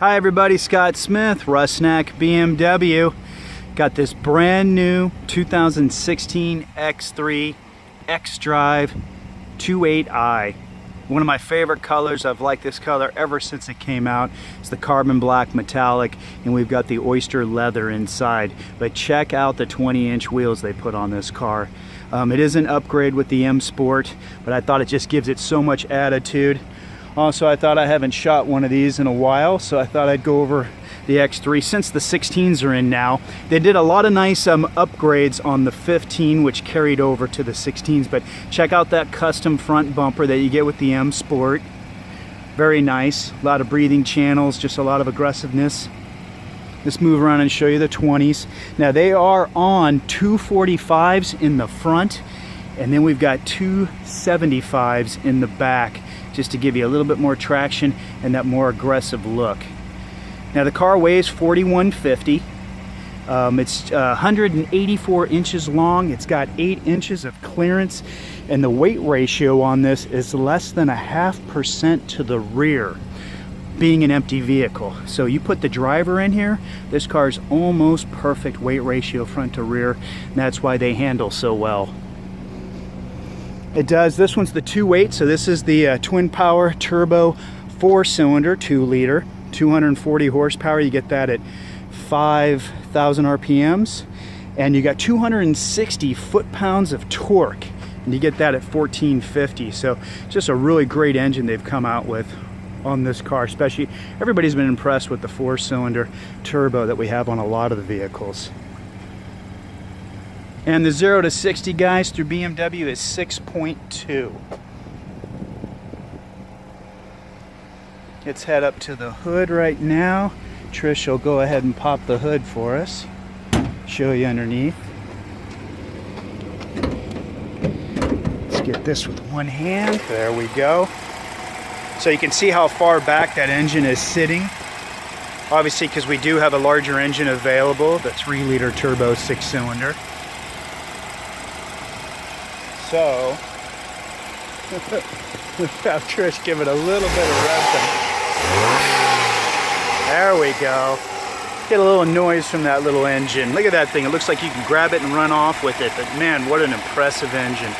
Hi everybody, Scott Smith, Rusnack BMW. Got this brand new 2016 X3 XDrive 28i. One of my favorite colors. I've liked this color ever since it came out. It's the carbon black metallic, and we've got the oyster leather inside. But check out the 20-inch wheels they put on this car. It is an upgrade with the M Sport, but I thought it just gives it so much attitude. Also, I thought I haven't shot one of these in a while, so I thought I'd go over the X3 since the 16s are in now. They did a lot of nice upgrades on the 15, which carried over to the 16s, but check out that custom front bumper that you get with the M Sport. Very nice. A lot of breathing channels, just a lot of aggressiveness. Let's move around and show you the 20s. Now they are on 245s in the front, and then we've got 275s in the back, just to give you a little bit more traction and that more aggressive look. Now the car weighs 4150. It's 184 inches long. It's got 8 inches of clearance, and the weight ratio on this is less than 0.5% to the rear, being an empty vehicle. So you put the driver in here, this car's almost perfect weight ratio front to rear, and that's why they handle so well. It does. This one's the 2.8, so this is the twin power turbo 4-cylinder 2-liter, 240 horsepower. You get that at 5,000 RPMs, and you got 260 foot-pounds of torque, and you get that at 1450. So just a really great engine they've come out with on this car. Especially, everybody's been impressed with the 4-cylinder turbo that we have on a lot of the vehicles. And the 0 to 60, guys, through BMW is 6.2. Let's head up to the hood right now. Trish will go ahead and pop the hood for us. Show you underneath. Let's get this with one hand. There we go. So you can see how far back that engine is sitting. Obviously, because we do have a larger engine available, the 3-liter turbo 6-cylinder. So, let's have Trish give it a little bit of revving. There we go. Get a little noise from that little engine. Look at that thing. It looks like you can grab it and run off with it, but man, what an impressive engine.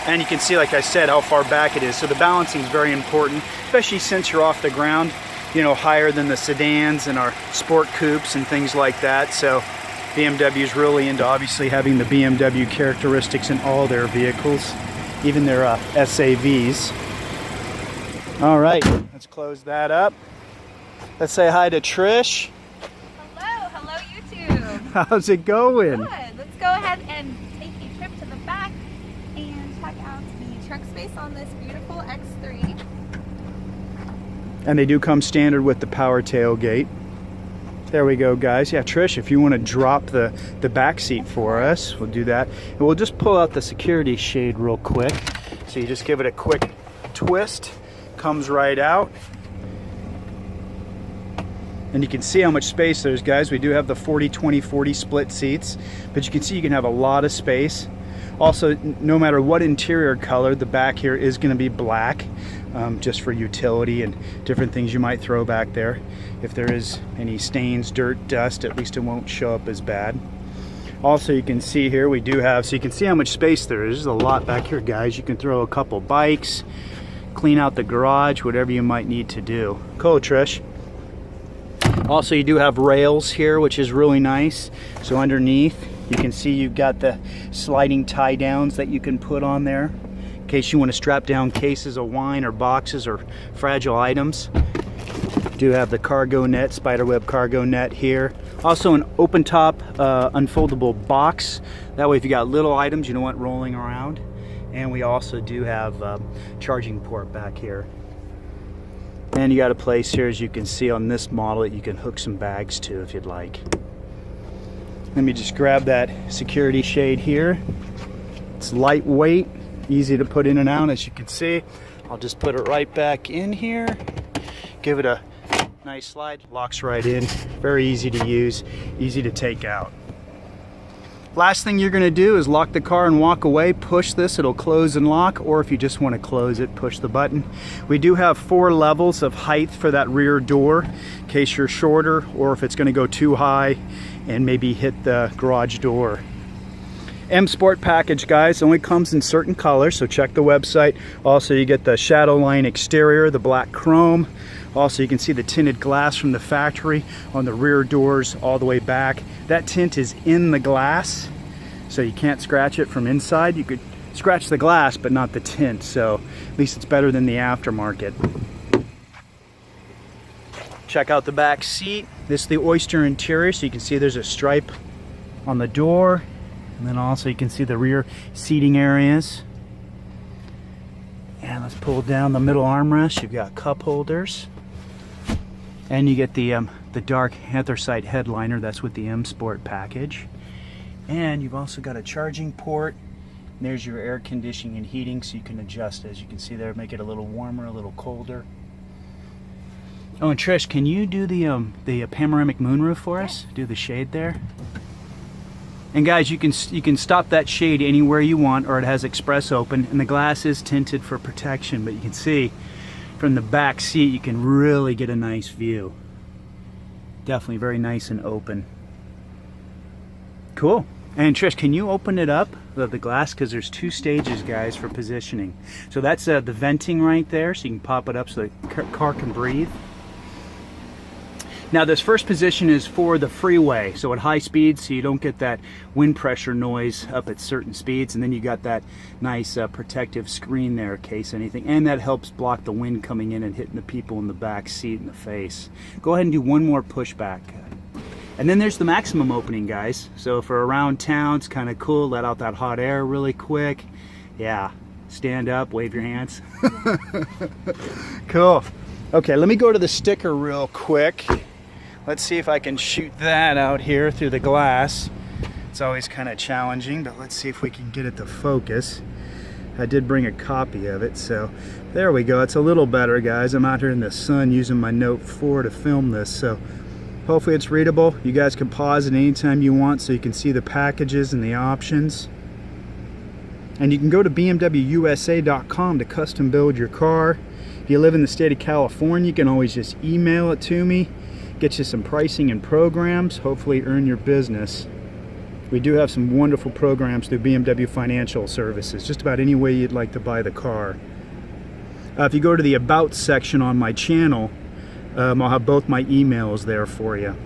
And you can see, like I said, how far back it is. So the balancing is very important, especially since you're off the ground, you know, higher than the sedans and our sport coupes and things like that. So BMW is really into obviously having the BMW characteristics in all their vehicles, even their SAVs. All right, let's close that up. Let's say hi to Trish. Hello YouTube. How's it going? Good. Let's go ahead and take a trip to the back and check out the trunk space on this beautiful X3. And they do come standard with the power tailgate. There we go, guys. Yeah, Trish, if you want to drop the back seat for us, we'll do that. And we'll just pull out the security shade real quick. So you just give it a quick twist, comes right out. And you can see how much space there's, guys. We do have the 40-20-40 split seats, but you can see you can have a lot of space. Also, no matter what interior color, the back here is going to be black, just for utility and different things you might throw back there. If there is any stains, dirt, dust, at least it won't show up as bad. Also, you can see here we do have, so you can see how much space there is. There's a lot back here, guys. You can throw a couple bikes, clean out the garage, whatever you might need to do. Cool, Trish. Also, you do have rails here, which is really nice. So underneath, you can see you've got the sliding tie downs that you can put on there in case you want to strap down cases of wine or boxes or fragile items. You do have the cargo net, spiderweb cargo net here. Also an open top unfoldable box. That way if you got little items you don't want rolling around. And we also do have charging port back here. And you got a place here, as you can see on this model, that you can hook some bags to if you'd like. Let me just grab that security shade here. It's lightweight, easy to put in and out, as you can see. I'll just put it right back in here. Give it a nice slide, locks right in. Very easy to use, easy to take out. Last thing you're going to do is lock the car and walk away. Push this, it'll close and lock, or if you just want to close it, push the button. We do have 4 levels of height for that rear door in case you're shorter, or if it's going to go too high and maybe hit the garage door. M Sport package, guys, only comes in certain colors, so check the website. Also, you get the shadow line exterior, the black chrome. Also, you can see the tinted glass from the factory on the rear doors all the way back. That tint is in the glass, so you can't scratch it from inside. You could scratch the glass, but not the tint, so at least it's better than the aftermarket. Check out the back seat. This is the Oyster interior, so you can see there's a stripe on the door. And then also you can see the rear seating areas. And let's pull down the middle armrest. You've got cup holders. And you get the dark anthracite headliner. That's with the M Sport package. And you've also got a charging port. And there's your air conditioning and heating, so you can adjust, as you can see there, make it a little warmer, a little colder. Oh, and Trish, can you do the panoramic moonroof for us? Do the shade there. And guys, you can stop that shade anywhere you want, or it has express open, and the glass is tinted for protection, but you can see from the back seat you can really get a nice view. Definitely very nice and open. Cool. And Trish, can you open it up, the glass, because there's 2 stages, guys, for positioning. So that's the venting right there, so you can pop it up so the car can breathe. Now this first position is for the freeway, so at high speeds, so you don't get that wind pressure noise up at certain speeds, and then you got that nice protective screen there in case anything, and that helps block the wind coming in and hitting the people in the back seat in the face. Go ahead and do one more pushback. And then there's the maximum opening, guys. So for around town, it's kind of cool, let out that hot air really quick. Yeah, stand up, wave your hands. Cool. Okay, let me go to the sticker real quick. Let's see if I can shoot that out here through the glass. It's always kind of challenging, but let's see if we can get it to focus. I did bring a copy of it, so there we go. It's a little better, guys. I'm out here in the sun using my Note 4 to film this, so hopefully it's readable. You guys can pause it anytime you want so you can see the packages and the options. And you can go to bmwusa.com to custom build your car. If you live in the state of California, you can always just email it to me. Get you some pricing and programs, hopefully earn your business. We do have some wonderful programs through BMW Financial Services, just about any way you'd like to buy the car. If you go to the About section on my channel, I'll have both my emails there for you.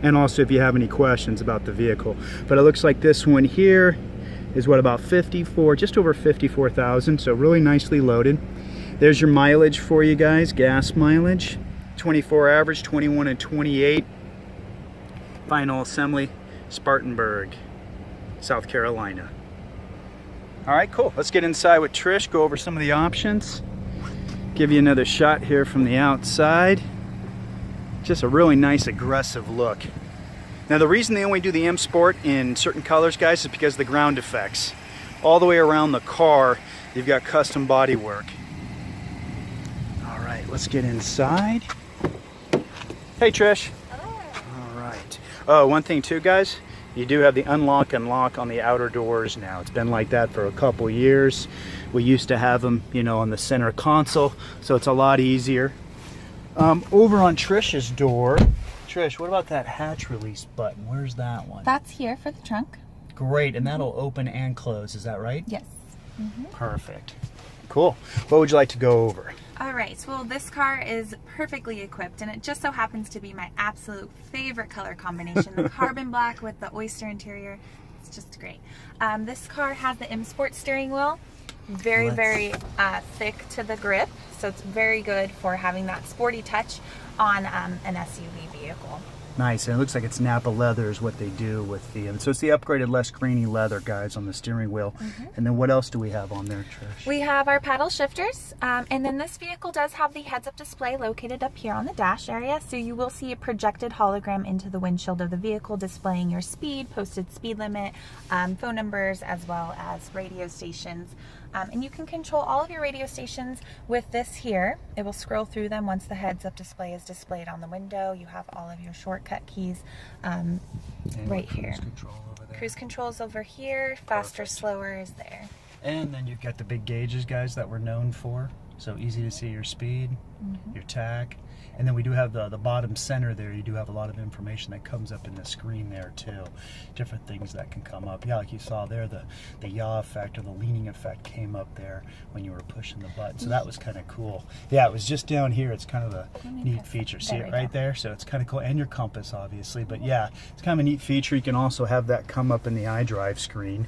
And also if you have any questions about the vehicle. But it looks like this one here is what, about 54, just over 54,000, so really nicely loaded. There's your mileage for you guys, gas mileage. 24 average, 21 and 28. Final assembly, Spartanburg, South Carolina. All right, cool. Let's get inside with Trish, go over some of the options. Give you another shot here from the outside. Just a really nice aggressive look. Now the reason they only do the M Sport in certain colors, guys, is because of the ground effects. All the way around the car, you've got custom body work. All right, let's get inside. Hey Trish. Hello. All right. Oh, one thing too, guys, you do have the unlock and lock on the outer doors now. It's been like that for a couple years. We used to have them, you know, on the center console, so it's a lot easier. Over on Trish's door, Trish, what about that hatch release button? Where's that one? That's here for the trunk. Great, and that'll open and close, is that right? Yes. Perfect. Cool. What would you like to go over? All right, well, this car is perfectly equipped, and it just so happens to be my absolute favorite color combination, the carbon black with the Oyster interior. It's just great. This car has the M Sport steering wheel, very thick to the grip, so it's very good for having that sporty touch on an SUV vehicle. Nice, and it looks like it's Napa leather is what they do with the, so it's the upgraded less grainy leather, guys, on the steering wheel. And then what else do we have on there, Trish? We have our paddle shifters, and then this vehicle does have the heads-up display located up here on the dash area, so you will see a projected hologram into the windshield of the vehicle displaying your speed, posted speed limit, phone numbers, as well as radio stations. And you can control all of your radio stations with this here. It will scroll through them once the heads-up display is displayed on the window. You have all of your shortcut keys right here. Cruise control over there. Cruise control's over here. Faster, slower is there. And then you've got the big gauges, guys, that we're known for. So easy to see your speed, your tach. And then we do have the bottom center there. You do have a lot of information that comes up in the screen there too. Different things that can come up. Yeah, like you saw there, the yaw effect or the leaning effect came up there when you were pushing the button. So that was kind of cool. Yeah, it was just down here. It's kind of a neat feature. See it right there? So it's kind of cool. And your compass, obviously. But yeah, it's kind of a neat feature. You can also have that come up in the iDrive screen.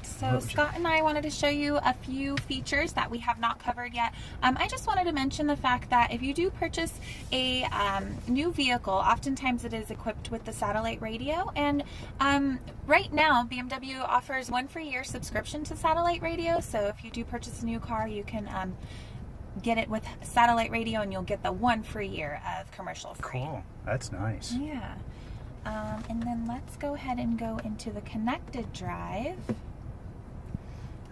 So Scott and I wanted to show you a few features that we have not covered yet. I just wanted to mention the fact that if you do purchase a new vehicle, oftentimes it is equipped with the satellite radio, and right now BMW offers 1 free year subscription to satellite radio. So if you do purchase a new car, you can get it with satellite radio and you'll get the 1 free year of commercial free. Cool, that's nice. Yeah. And then let's go ahead and go into the connected drive.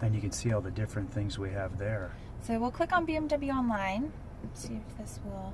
And you can see all the different things we have there. So we'll click on BMW Online, see if this will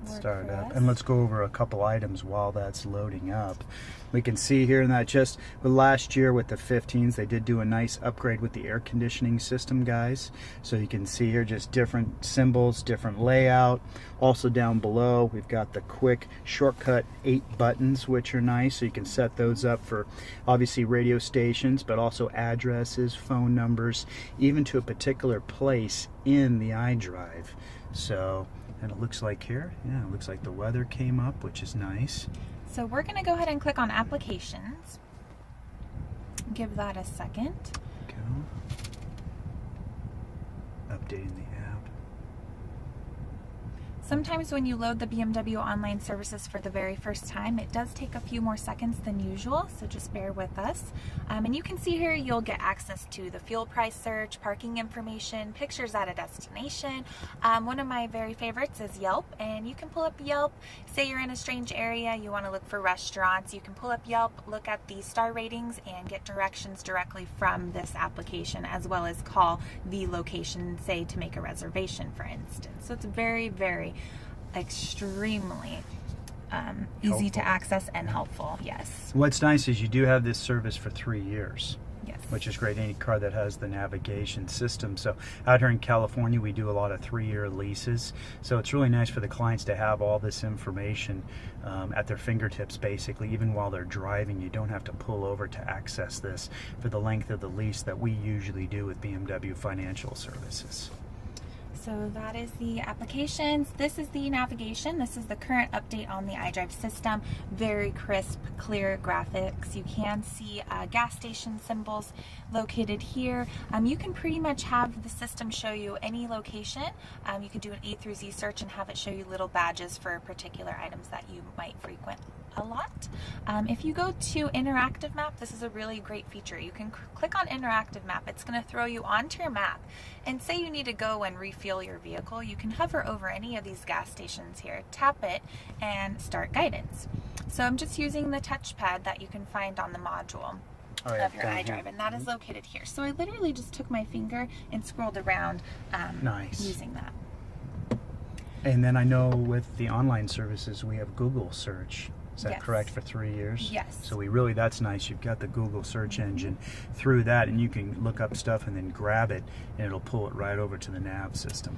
work. Start for up. us. And let's go over a couple items while that's loading up. We can see here that just with last year with the 15s, they did do a nice upgrade with the air conditioning system, guys. So you can see here just different symbols, different layout. Also down below, we've got the quick shortcut 8 buttons, which are nice. So you can set those up for obviously radio stations, but also addresses, phone numbers, even to a particular place in the iDrive. So, and it looks like here, yeah, it looks like the weather came up, which is nice. So we're going to go ahead and click on Applications. Give that a second. Go. Updating the app. Sometimes when you load the BMW online services for the very first time, it does take a few more seconds than usual, so just bear with us. And you can see here you'll get access to the fuel price search, parking information, pictures at a destination. One of my very favorites is Yelp, and you can pull up Yelp. Say you're in a strange area, you want to look for restaurants, you can pull up Yelp, look at the star ratings, and get directions directly from this application, as well as call the location, say to make a reservation, for instance. So it's very, very extremely easy to access and helpful. Yes. What's nice is you do have this service for 3 years. Yes. Which is great. Any car that has the navigation system. So out here in California, we do a lot of 3-year leases. So it's really nice for the clients to have all this information at their fingertips, basically. Even while they're driving, you don't have to pull over to access this for the length of the lease that we usually do with BMW Financial Services. So that is the applications. This is the navigation. This is the current update on the iDrive system. Very crisp, clear graphics. You can see gas station symbols located here. You can pretty much have the system show you any location. You can do an A through Z search and have it show you little badges for particular items that you might frequent a lot. If you go to interactive map, this is a really great feature. You can click on interactive map. It's going to throw you onto your map, and say you need to go and refuel your vehicle, you can hover over any of these gas stations here, tap it, and start guidance. So I'm just using the touchpad that you can find on the module of your iDrive, and that is located here. So I literally just took my finger and scrolled around using that. And then I know with the online services, we have Google search. Is that correct, for 3 years? Yes. So that's nice. You've got the Google search engine through that, and you can look up stuff and then grab it, and it'll pull it right over to the nav system.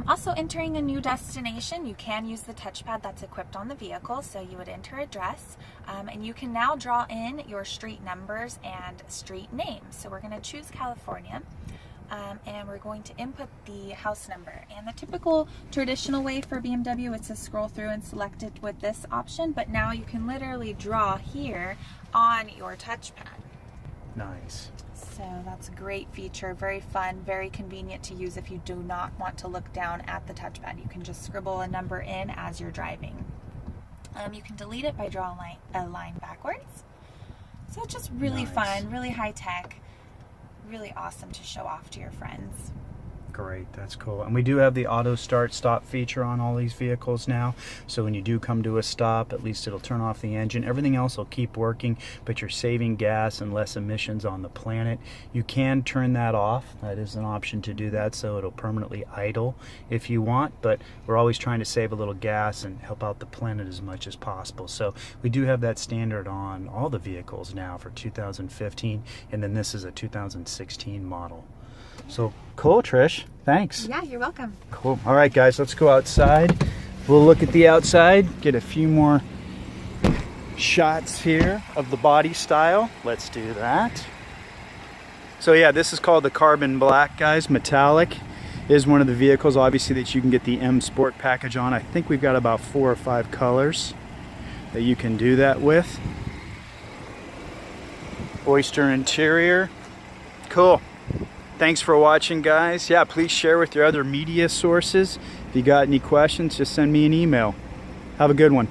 Also, entering a new destination, you can use the touchpad that's equipped on the vehicle. So you would enter address, and you can now draw in your street numbers and street names. So we're going to choose California. And we're going to input the house number. And the typical traditional way for BMW is to scroll through and select it with this option, but now you can literally draw here on your touchpad. Nice. So that's a great feature, very fun, very convenient to use if you do not want to look down at the touchpad. You can just scribble a number in as you're driving. You can delete it by drawing a line backwards. So it's just really fun, really high tech. Really awesome to show off to your friends. Great, that's cool. And we do have the auto start stop feature on all these vehicles now. So when you do come to a stop, at least it'll turn off the engine. Everything else will keep working, but you're saving gas and less emissions on the planet. You can turn that off. That is an option to do that, so it'll permanently idle if you want, but we're always trying to save a little gas and help out the planet as much as possible. So we do have that standard on all the vehicles now for 2015, and then this is a 2016 model. So cool, Trish. Thanks. Yeah, you're welcome. Cool. All right, guys, let's go outside. We'll look at the outside, get a few more shots here of the body style. Let's do that. So yeah, this is called the Carbon Black, guys. Metallic is one of the vehicles, obviously, that you can get the M Sport package on. I think we've got about 4 or 5 colors that you can do that with. Oyster interior. Cool. Thanks for watching, guys. Yeah, please share with your other media sources. If you got any questions, just send me an email. Have a good one.